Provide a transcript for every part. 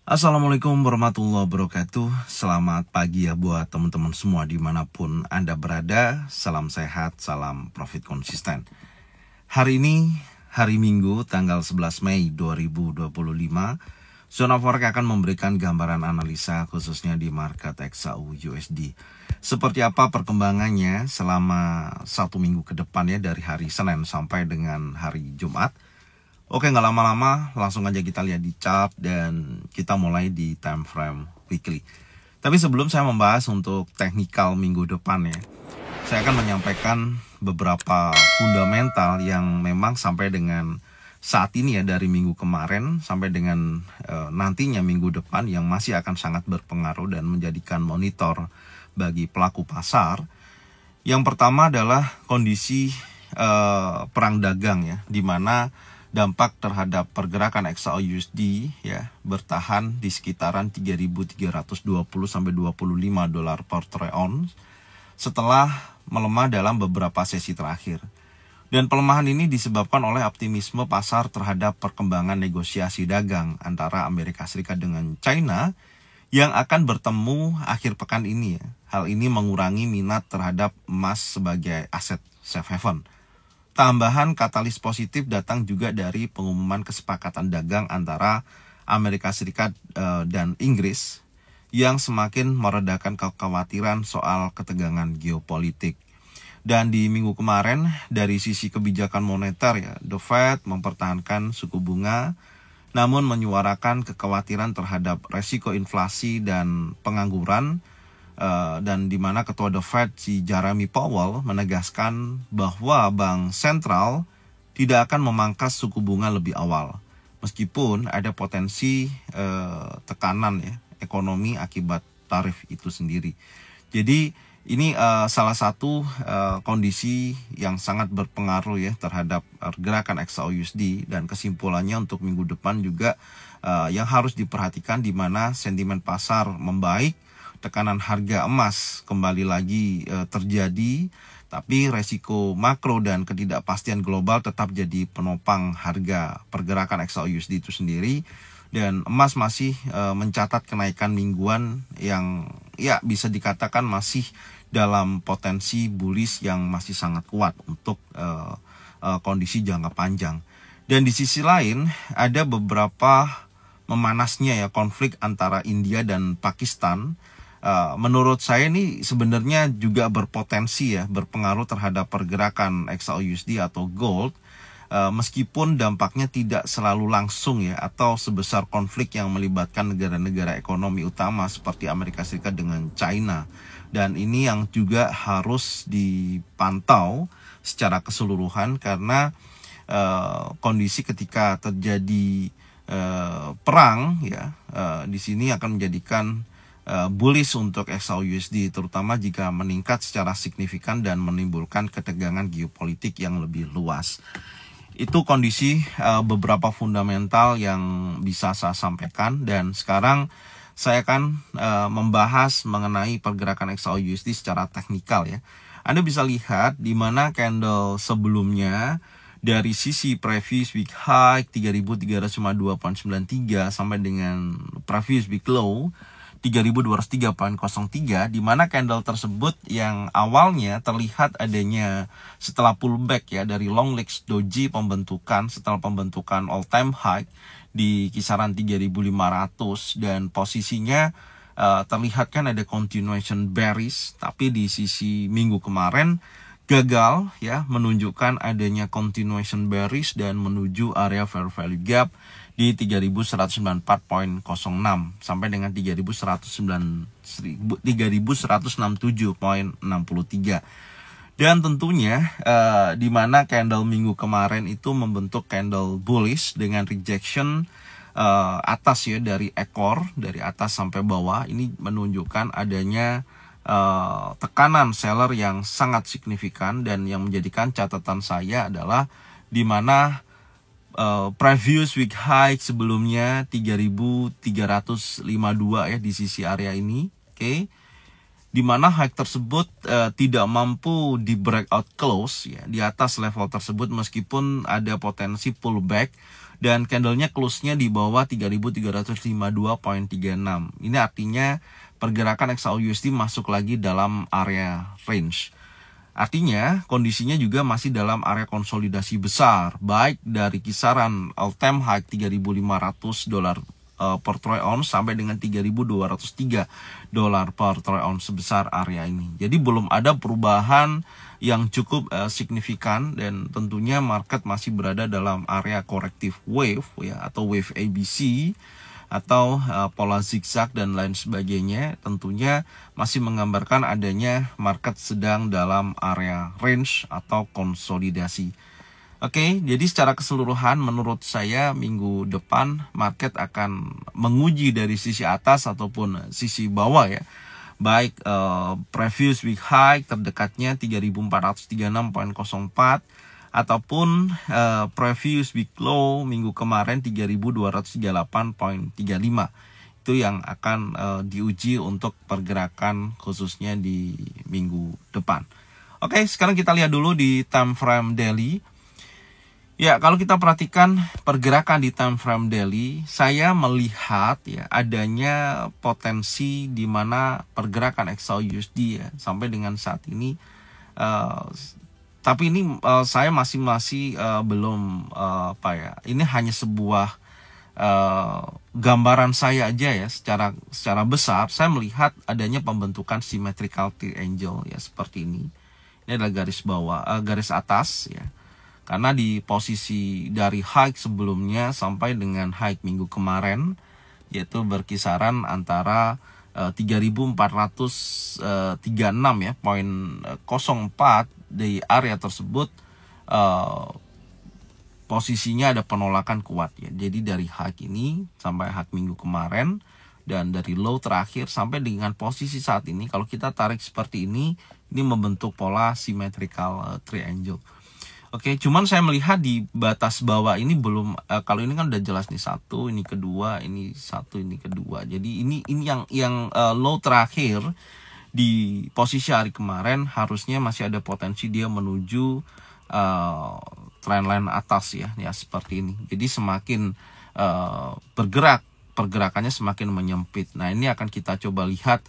Assalamualaikum warahmatullahi wabarakatuh. Selamat pagi ya buat teman-teman semua dimanapun Anda berada. Salam sehat, salam profit konsisten. Hari ini hari Minggu tanggal 11 Mei 2025. Zona Forex akan memberikan gambaran analisa khususnya di market XAU USD. Seperti apa perkembangannya selama satu minggu ke depan ya, dari hari Senin sampai dengan hari Jumat. Oke, nggak lama-lama, langsung aja kita lihat di chart dan kita mulai di time frame weekly. Tapi sebelum saya membahas untuk teknikal minggu depan ya, saya akan menyampaikan beberapa fundamental yang memang sampai dengan saat ini ya, dari minggu kemarin sampai dengan nantinya minggu depan, yang masih akan sangat berpengaruh dan menjadikan monitor bagi pelaku pasar. Yang pertama adalah kondisi perang dagang ya, di mana dampak terhadap pergerakan XAU USD ya bertahan di sekitaran 3.320 sampai 25 dolar per troy ounce setelah melemah dalam beberapa sesi terakhir. Dan pelemahan ini disebabkan oleh optimisme pasar terhadap perkembangan negosiasi dagang antara Amerika Serikat dengan China yang akan bertemu akhir pekan ini ya. Hal ini mengurangi minat terhadap emas sebagai aset safe haven. Tambahan katalis positif datang juga dari pengumuman kesepakatan dagang antara Amerika Serikat dan Inggris yang semakin meredakan kekhawatiran soal ketegangan geopolitik. Dan di minggu kemarin dari sisi kebijakan moneter ya, The Fed mempertahankan suku bunga namun menyuarakan kekhawatiran terhadap resiko inflasi dan pengangguran. Dan di mana ketua The Fed si Jeremy Powell menegaskan bahwa bank sentral tidak akan memangkas suku bunga lebih awal meskipun ada potensi tekanan ya ekonomi akibat tarif itu sendiri. Jadi ini salah satu kondisi yang sangat berpengaruh ya terhadap gerakan XAU USD, dan kesimpulannya untuk minggu depan juga yang harus diperhatikan, di mana sentimen pasar membaik. Tekanan harga emas kembali lagi terjadi, tapi resiko makro dan ketidakpastian global tetap jadi penopang harga pergerakan XAU USD itu sendiri. Dan emas masih mencatat kenaikan mingguan yang ya bisa dikatakan masih dalam potensi bullish yang masih sangat kuat untuk kondisi jangka panjang. Dan di sisi lain ada beberapa memanasnya ya konflik antara India dan Pakistan. Menurut saya ini sebenarnya juga berpotensi ya berpengaruh terhadap pergerakan XAU USD atau gold, meskipun dampaknya tidak selalu langsung ya atau sebesar konflik yang melibatkan negara-negara ekonomi utama seperti Amerika Serikat dengan China. Dan ini yang juga harus dipantau secara keseluruhan, karena kondisi ketika terjadi perang ya di sini akan menjadikan bullish untuk XAU USD, terutama jika meningkat secara signifikan dan menimbulkan ketegangan geopolitik yang lebih luas. Itu kondisi beberapa fundamental yang bisa saya sampaikan, dan sekarang saya akan membahas mengenai pergerakan XAU USD secara teknikal ya. Anda bisa lihat di mana candle sebelumnya dari sisi previous week high 3.352.93 sampai dengan previous week low 3.203.03, di mana candle tersebut yang awalnya terlihat adanya setelah pullback ya dari long legs doji pembentukan setelah pembentukan all time high di kisaran 3.500, dan posisinya terlihat kan ada continuation bearish, tapi di sisi minggu kemarin gagal ya menunjukkan adanya continuation bearish dan menuju area fair value gap di 3.194.06 sampai dengan 3.167.63. Dan tentunya di mana candle minggu kemarin itu membentuk candle bullish dengan rejection atas ya dari ekor dari atas sampai bawah. Ini menunjukkan adanya tekanan seller yang sangat signifikan, dan yang menjadikan catatan saya adalah di mana previous week high sebelumnya 3.352 ya di sisi area ini, oke. Di mana high tersebut tidak mampu di breakout close ya di atas level tersebut, meskipun ada potensi pullback dan candlenya close-nya di bawah 3.352.36. Ini artinya pergerakan XAUUSD masuk lagi dalam area range. Artinya kondisinya juga masih dalam area konsolidasi besar, baik dari kisaran all-time high $3.500 per troy ounce sampai dengan $3.203 per troy ounce sebesar area ini. Jadi belum ada perubahan yang cukup signifikan, dan tentunya market masih berada dalam area corrective wave ya, atau wave ABC atau pola zigzag dan lain sebagainya. Tentunya masih menggambarkan adanya market sedang dalam area range atau konsolidasi. Oke, jadi secara keseluruhan menurut saya minggu depan market akan menguji dari sisi atas ataupun sisi bawah ya. Baik previous week high terdekatnya 3.436.04 ataupun previous week low minggu kemarin 3.238.35. Itu yang akan diuji untuk pergerakan khususnya di minggu depan. Oke, sekarang kita lihat dulu di time frame daily. Ya, kalau kita perhatikan pergerakan di time frame daily, saya melihat ya adanya potensi di mana pergerakan XAUUSD ya sampai dengan saat ini. Tapi ini saya masih belum ini hanya sebuah gambaran saya aja ya, secara besar saya melihat adanya pembentukan symmetrical triangle ya seperti ini. Ini adalah garis bawah, garis atas ya. Karena di posisi dari high sebelumnya sampai dengan high minggu kemarin yaitu berkisaran antara 3.436 ya, 0.04 di area tersebut posisinya ada penolakan kuat ya. Jadi dari high ini sampai high minggu kemarin dan dari low terakhir sampai dengan posisi saat ini, kalau kita tarik seperti ini membentuk pola symmetrical triangle. Oke, cuman saya melihat di batas bawah ini belum, kalau ini kan udah jelas nih satu, ini kedua, ini satu, ini kedua. Jadi ini yang low terakhir di posisi hari kemarin harusnya masih ada potensi dia menuju trendline atas ya seperti ini. Jadi semakin pergerakannya semakin menyempit. Nah, ini akan kita coba lihat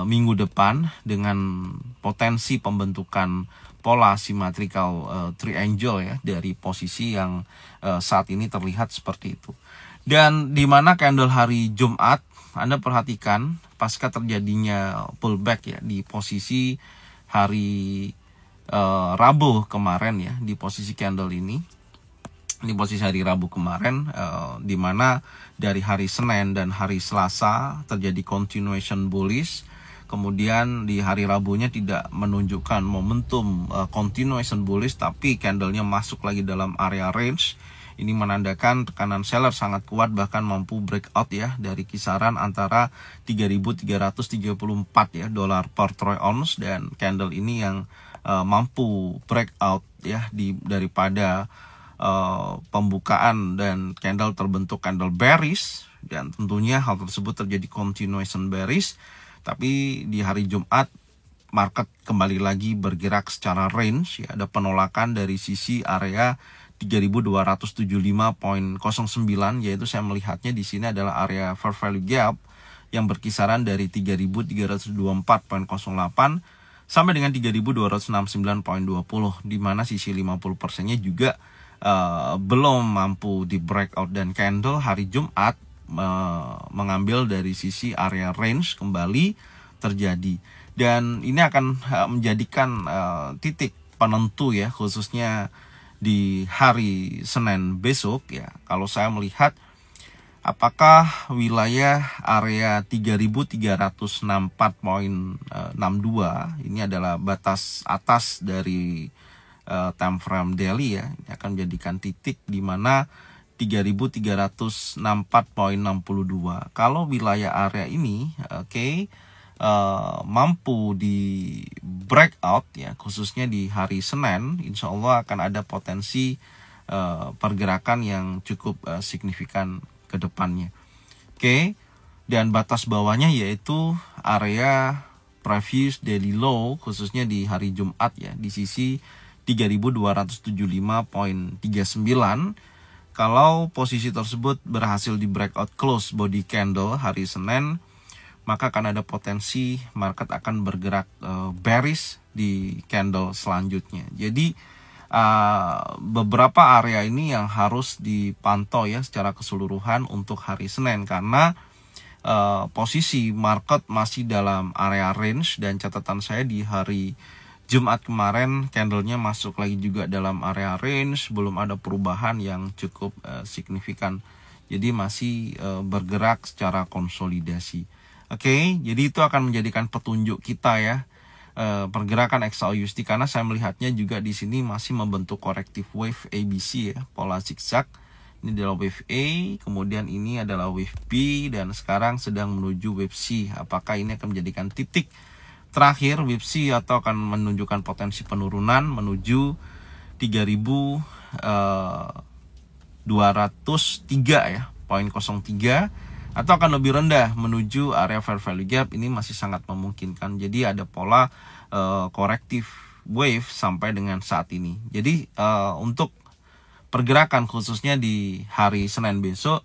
minggu depan dengan potensi pembentukan pola symmetrical triangle ya dari posisi yang saat ini terlihat seperti itu. Dan di mana candle hari Jumat, Anda perhatikan pasca terjadinya pullback ya di posisi hari Rabu kemarin ya, di posisi candle ini. Di posisi hari Rabu kemarin di mana dari hari Senin dan hari Selasa terjadi continuation bullish. Kemudian di hari Rabunya tidak menunjukkan momentum continuation bullish, tapi candlenya masuk lagi dalam area range. Ini menandakan tekanan seller sangat kuat, bahkan mampu breakout ya dari kisaran antara 3.334 ya dolar per troy ounce, dan candle ini yang mampu breakout ya daripada pembukaan dan candle terbentuk candle bearish, dan tentunya hal tersebut terjadi continuation bearish. Tapi di hari Jumat market kembali lagi bergerak secara range ya, ada penolakan dari sisi area 3.275.09, yaitu saya melihatnya di sini adalah area fair value gap yang berkisaran dari 3.324.08 sampai dengan 3.269.20, di mana sisi 50%-nya juga belum mampu di breakout, dan candle hari Jumat mengambil dari sisi area range kembali terjadi, dan ini akan menjadikan titik penentu ya, khususnya di hari Senin besok ya. Kalau saya melihat apakah wilayah area 3.364.62 ini adalah batas atas dari time frame daily ya, ini akan menjadikan titik di mana 3.364.62. Kalau wilayah area ini mampu di breakout ya, khususnya di hari Senin, insya Allah akan ada potensi pergerakan yang cukup signifikan ke depannya. Dan batas bawahnya yaitu area previous daily low, khususnya di hari Jumat ya, di sisi 3.275.39, Kalau posisi tersebut berhasil di breakout close body candle hari Senin, maka akan ada potensi market akan bergerak bearish di candle selanjutnya. Jadi beberapa area ini yang harus dipantau ya secara keseluruhan untuk hari Senin, karena posisi market masih dalam area range, dan catatan saya di hari Jumat kemarin candlenya masuk lagi juga dalam area range, belum ada perubahan yang cukup signifikan. Jadi masih bergerak secara konsolidasi. Oke, jadi itu akan menjadikan petunjuk kita ya, pergerakan XAUUSD, karena saya melihatnya juga di sini masih membentuk corrective wave ABC ya, pola zigzag. Ini adalah wave A, kemudian ini adalah wave B, dan sekarang sedang menuju wave C. Apakah ini akan menjadikan titik terakhir wave C atau akan menunjukkan potensi penurunan menuju 3.203 ya, 0.03, atau akan lebih rendah menuju area fair value gap. Ini masih sangat memungkinkan. Jadi ada pola corrective wave sampai dengan saat ini. Jadi untuk pergerakan khususnya di hari Senin besok,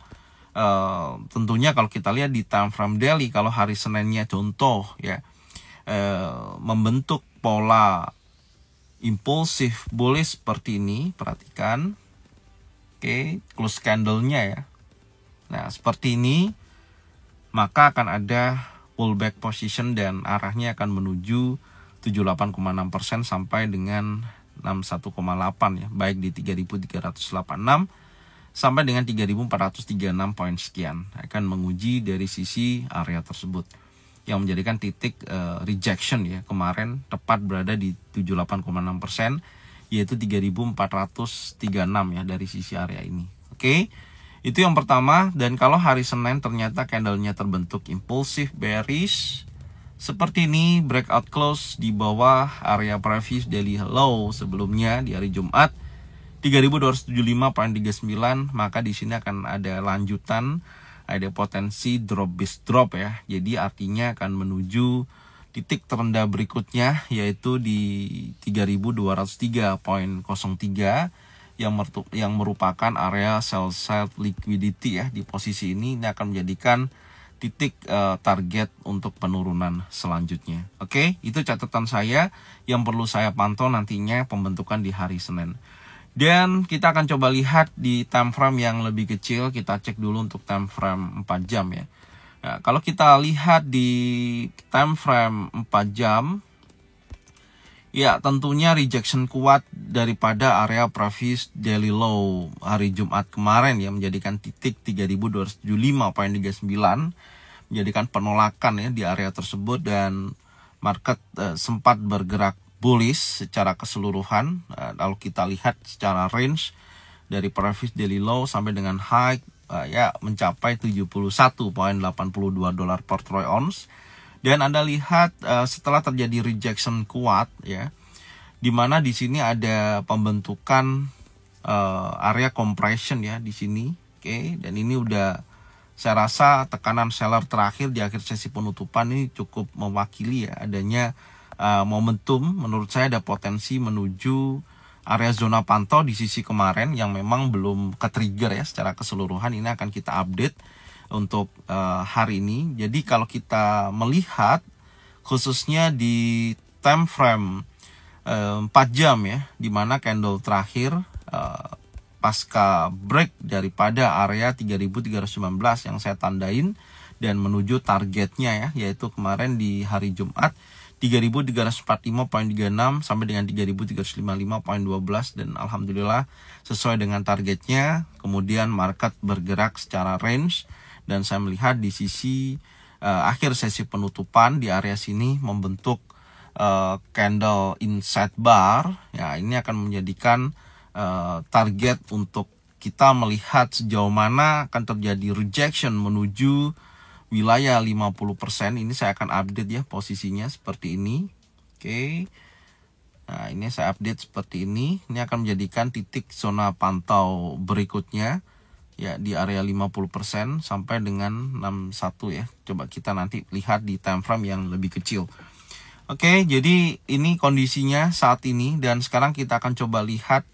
tentunya kalau kita lihat di time frame daily, kalau hari Seninnya contoh ya, membentuk pola impulsif bullish seperti ini, perhatikan. Oke, close candle-nya ya. Nah, seperti ini, maka akan ada pullback position dan arahnya akan menuju 78,6% sampai dengan 61,8 ya, baik di 3.386 sampai dengan 3.436 poin sekian, akan menguji dari sisi area tersebut yang menjadikan titik rejection ya, kemarin tepat berada di 78,6%, yaitu 3.436 ya dari sisi area ini. Oke, itu yang pertama. Dan kalau hari Senin ternyata candlenya terbentuk impulsif bearish seperti ini, breakout close di bawah area previous daily low sebelumnya di hari Jumat 3.275.39, maka di sini akan ada lanjutan, ada potensi drop base drop ya. Jadi artinya akan menuju titik terendah berikutnya, yaitu di 3.203.03 yang merupakan area sell side liquidity ya. Di posisi ini akan menjadikan titik target untuk penurunan selanjutnya. Oke, itu catatan saya yang perlu saya pantau nantinya pembentukan di hari Senin. Dan kita akan coba lihat di time frame yang lebih kecil. Kita cek dulu untuk time frame 4 jam ya. Nah, kalau kita lihat di time frame 4 jam, ya tentunya rejection kuat daripada area previous daily low hari Jumat kemarin ya, menjadikan titik 3.275.39, menjadikan penolakan ya di area tersebut, dan market sempat bergerak bullish secara keseluruhan. Kalau kita lihat secara range dari previous daily low sampai dengan high ya mencapai 71.82 dolar per troy ounce. Dan Anda lihat setelah terjadi rejection kuat ya, dimana di sini ada pembentukan area compression ya di sini. Oke, dan ini udah, saya rasa tekanan seller terakhir di akhir sesi penutupan ini cukup mewakili ya adanya momentum. Menurut saya ada potensi menuju area zona pantau di sisi kemarin yang memang belum ke-trigger ya secara keseluruhan. Ini akan kita update untuk hari ini. Jadi kalau kita melihat khususnya di time frame 4 jam ya, dimana candle terakhir pasca break daripada area 3.319 yang saya tandain dan menuju targetnya ya, yaitu kemarin di hari Jumat 3.345.36 sampai dengan 3.355.12, dan alhamdulillah sesuai dengan targetnya. Kemudian market bergerak secara range, dan saya melihat di sisi akhir sesi penutupan di area sini membentuk candle inside bar ya. Ini akan menjadikan target untuk kita melihat sejauh mana akan terjadi rejection menuju wilayah 50%. Ini saya akan update ya posisinya seperti ini. Oke. Nah, ini saya update seperti ini. Ini akan menjadikan titik zona pantau berikutnya ya di area 50% sampai dengan 61 ya. Coba kita nanti lihat di time frame yang lebih kecil. Oke, jadi ini kondisinya saat ini, dan sekarang kita akan coba lihat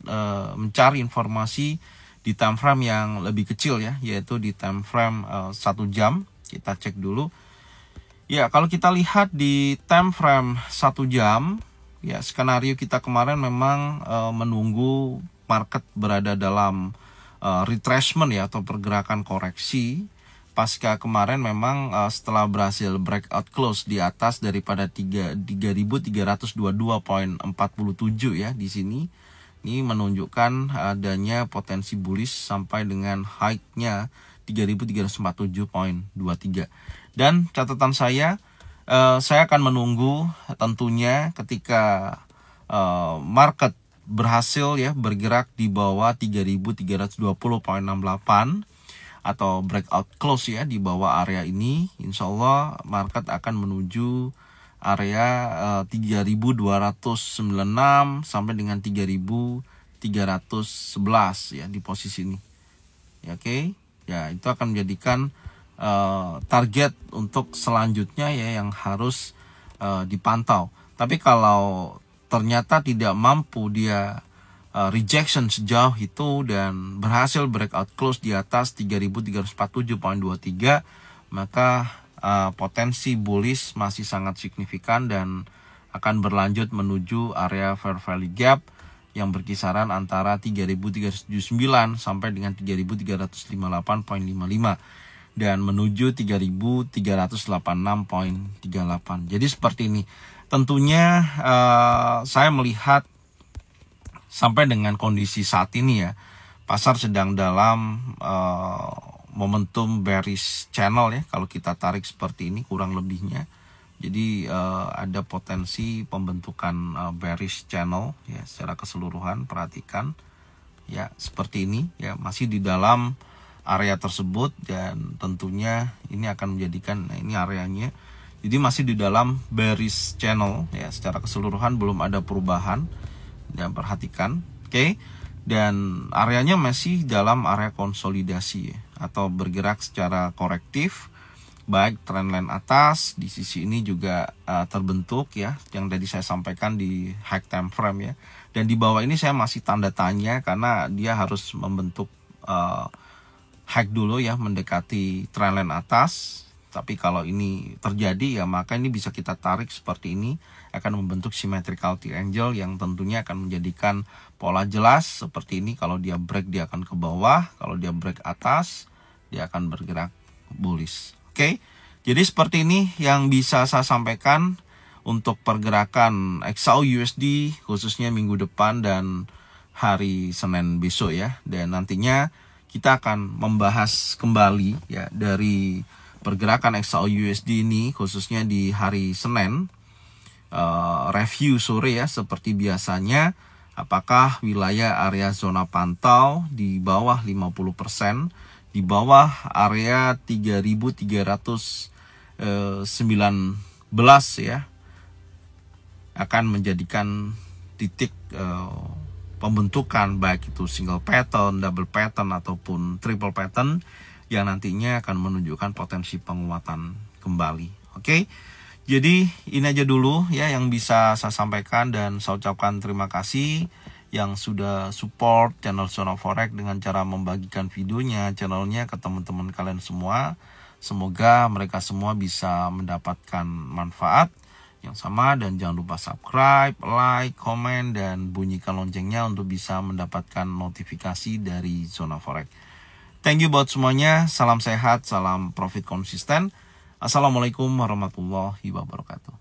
mencari informasi di time frame yang lebih kecil ya, yaitu di time frame 1 jam. Kita cek dulu. Ya, kalau kita lihat di time frame 1 jam, ya skenario kita kemarin memang menunggu market berada dalam retracement ya, atau pergerakan koreksi. Pasca kemarin memang setelah berhasil breakout close di atas daripada 3.322.47 ya di sini. Ini menunjukkan adanya potensi bullish sampai dengan high-nya 3.347.23. Dan catatan saya akan menunggu tentunya ketika market berhasil ya bergerak di bawah 3.320.68 atau breakout close ya di bawah area ini, insya Allah market akan menuju area 3.296 sampai dengan 3.311 ya di posisi ini. Ya, oke. Ya, itu akan menjadikan target untuk selanjutnya ya yang harus dipantau. Tapi kalau ternyata tidak mampu dia rejection sejauh itu dan berhasil breakout close di atas 3.347.23, maka potensi bullish masih sangat signifikan dan akan berlanjut menuju area fair value gap yang berkisaran antara 3.379 sampai dengan 3.358.55 dan menuju 3.386.38. Jadi seperti ini. Tentunya saya melihat sampai dengan kondisi saat ini ya, pasar sedang dalam momentum bearish channel ya, kalau kita tarik seperti ini kurang lebihnya. Jadi ada potensi pembentukan bearish channel ya secara keseluruhan. Perhatikan ya seperti ini ya, masih di dalam area tersebut dan tentunya ini akan menjadikan, nah ini areanya. Jadi masih di dalam bearish channel ya secara keseluruhan, belum ada perubahan. Dan perhatikan, oke. Dan areanya masih dalam area konsolidasi ya, atau bergerak secara korektif. Baik trendline atas di sisi ini juga terbentuk ya, yang tadi saya sampaikan di high time frame ya. Dan di bawah ini saya masih tanda tanya karena dia harus membentuk high dulu ya, mendekati trendline atas. Tapi kalau ini terjadi ya maka ini bisa kita tarik seperti ini, akan membentuk symmetrical triangle yang tentunya akan menjadikan pola jelas seperti ini. Kalau dia break dia akan ke bawah, kalau dia break atas dia akan bergerak bullish. Oke. Jadi seperti ini yang bisa saya sampaikan untuk pergerakan XAU USD khususnya minggu depan dan hari Senin besok ya. Dan nantinya kita akan membahas kembali ya dari pergerakan XAU USD ini khususnya di hari Senin, review sore ya seperti biasanya, apakah wilayah area zona pantau di bawah 50%, di bawah area 3.319 ya, akan menjadikan titik pembentukan baik itu single pattern, double pattern ataupun triple pattern yang nantinya akan menunjukkan potensi penguatan kembali. Oke. Jadi ini aja dulu ya yang bisa saya sampaikan, dan saya ucapkan terima kasih yang sudah support channel Zona Forex dengan cara membagikan videonya, channelnya ke teman-teman kalian semua. Semoga mereka semua bisa mendapatkan manfaat yang sama, dan jangan lupa subscribe, like, komen, dan bunyikan loncengnya untuk bisa mendapatkan notifikasi dari Zona Forex. Thank you buat semuanya, salam sehat, salam profit konsisten. Assalamualaikum warahmatullahi wabarakatuh.